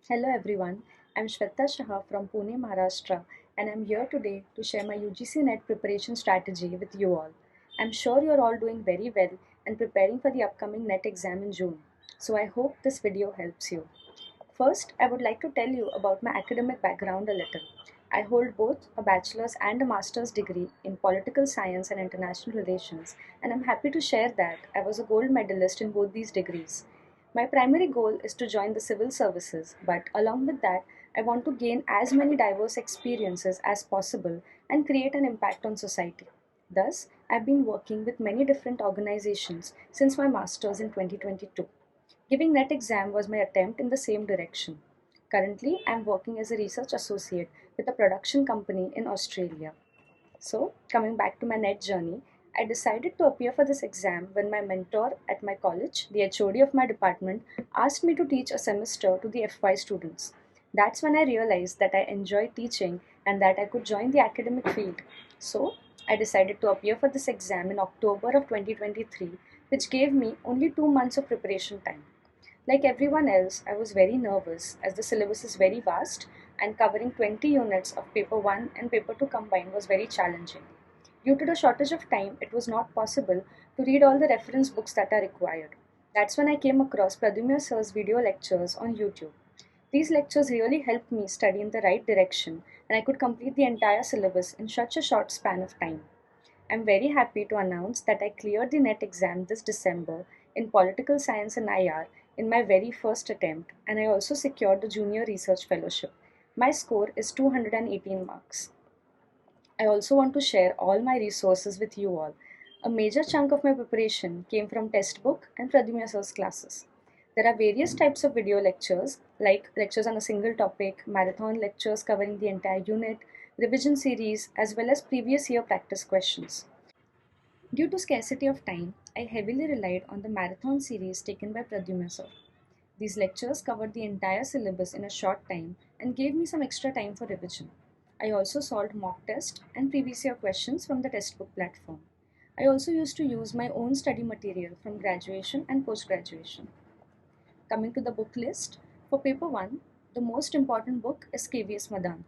Hello everyone, I'm Shweta from Pune, Maharashtra, and I'm here today to share my UGC NET preparation strategy with you all. I'm sure you're all doing very well and preparing for the upcoming NET exam in June, so I hope this video helps you. First, I would like to tell you about my academic background a little. I hold both a bachelor's and a master's degree in political science and international relations, and I'm happy to share that I was a gold medalist in both these degrees. My primary goal is to join the civil services, but along with that, I want to gain as many diverse experiences as possible and create an impact on society. Thus, I've been working with many different organizations since my master's in 2022. Giving NET exam was my attempt in the same direction. Currently, I am working as a research associate with a production company in Australia. So, coming back to my NET journey, I decided to appear for this exam when my mentor at my college, the HOD of my department, asked me to teach a semester to the FY students. That's when I realized that I enjoy teaching and that I could join the academic field. So, I decided to appear for this exam in October of 2023, which gave me only 2 months of preparation time. Like everyone else, I was very nervous as the syllabus is very vast and covering 20 units of paper 1 and paper 2 combined was very challenging. Due to the shortage of time, it was not possible to read all the reference books that are required. That's when I came across Pradyumn sir's video lectures on YouTube. These lectures really helped me study in the right direction and I could complete the entire syllabus in such a short span of time. I'm very happy to announce that I cleared the NET exam this December in Political Science and IR in my very first attempt, and I also secured the Junior Research Fellowship. My score is 218 marks. I also want to share all my resources with you all. A major chunk of my preparation came from Testbook and Pradyumn sir's classes. There are various types of video lectures, like lectures on a single topic, marathon lectures covering the entire unit, revision series, as well as previous year practice questions. Due to scarcity of time, I heavily relied on the marathon series taken by Pradyumn sir. These lectures covered the entire syllabus in a short time and gave me some extra time for revision. I also solved mock test and previous year questions from the Testbook platform. I also used to use my own study material from graduation and post-graduation. Coming to the book list, for paper 1, the most important book is KVS Madan.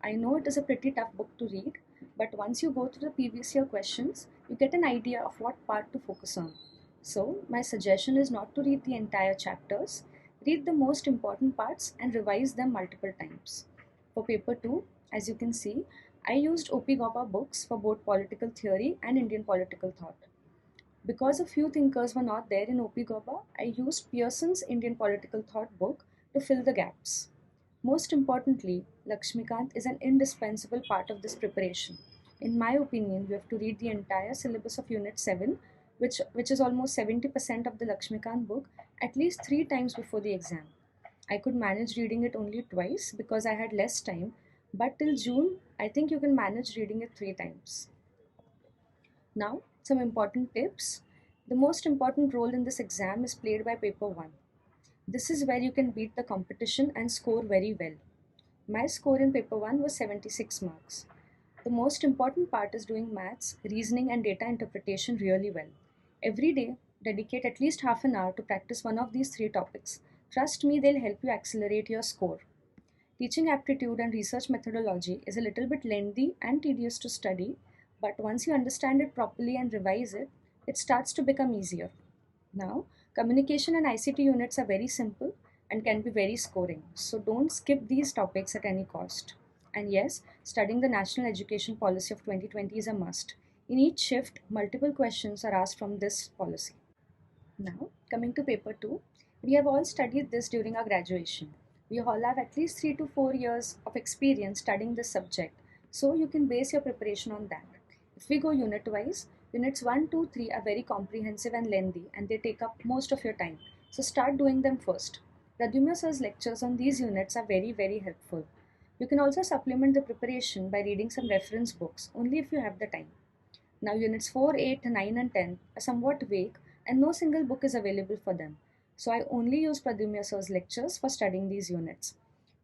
I know it is a pretty tough book to read, but once you go through the previous year questions, you get an idea of what part to focus on. So, my suggestion is not to read the entire chapters, read the most important parts and revise them multiple times. For paper 2, as you can see, I used O.P. Gauba books for both political theory and Indian political thought. Because a few thinkers were not there in O.P. Gauba, I used Pearson's Indian political thought book to fill the gaps. Most importantly, Lakshmikant is an indispensable part of this preparation. In my opinion, you have to read the entire syllabus of Unit 7, which is almost 70% of the Lakshmikant book, at least 3 times before the exam. I could manage reading it only twice because I had less time, but till June, I think you can manage reading it 3 times. Now, some important tips. The most important role in this exam is played by paper 1. This is where you can beat the competition and score very well. My score in paper 1 was 76 marks. The most important part is doing maths, reasoning, and data interpretation really well. Every day, dedicate at least half an hour to practice one of these 3 topics. Trust me, they'll help you accelerate your score. Teaching aptitude and research methodology is a little bit lengthy and tedious to study, but once you understand it properly and revise it, it starts to become easier. Now, communication and ICT units are very simple and can be very scoring, so don't skip these topics at any cost. And yes, studying the National Education Policy of 2020 is a must. In each shift, multiple questions are asked from this policy. Now, coming to paper 2, we have all studied this during our graduation. We all have at least 3 to 4 years of experience studying this subject, so you can base your preparation on that. If we go unit wise, units 1, 2, 3 are very comprehensive and lengthy and they take up most of your time. So start doing them first. Pradyumn sir's lectures on these units are very helpful. You can also supplement the preparation by reading some reference books only if you have the time. Now units 4, 8, 9 and 10 are somewhat vague and no single book is available for them. So I only use Pradyumn sir's lectures for studying these units.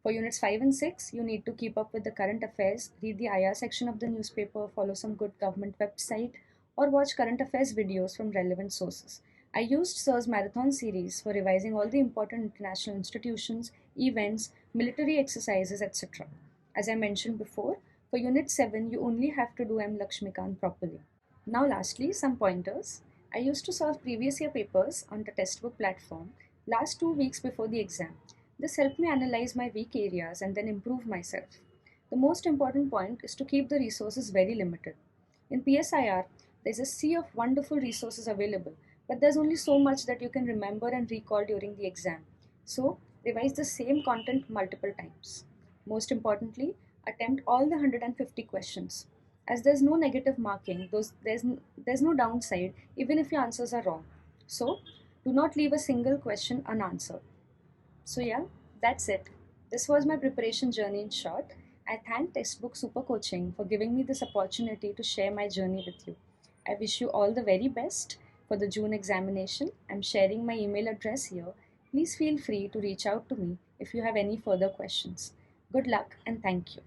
For units 5 and 6, you need to keep up with the current affairs, read the IR section of the newspaper, follow some good government website, or watch current affairs videos from relevant sources. I used Sir's Marathon series for revising all the important international institutions, events, military exercises, etc. As I mentioned before, for Unit 7, you only have to do M. Lakshmikant properly. Now lastly, some pointers. I used to solve previous year papers on the Testbook platform last 2 weeks before the exam. This helped me analyze my weak areas and then improve myself. The most important point is to keep the resources very limited. In PSIR, there's a sea of wonderful resources available, but there's only so much that you can remember and recall during the exam. So, revise the same content multiple times. Most importantly, attempt all the 150 questions. As there's no negative marking, there's no downside even if your answers are wrong. So, do not leave a single question unanswered. So yeah, that's it. This was my preparation journey in short. I thank Testbook Super Coaching for giving me this opportunity to share my journey with you. I wish you all the very best for the June examination. I'm sharing my email address here. Please feel free to reach out to me if you have any further questions. Good luck and thank you.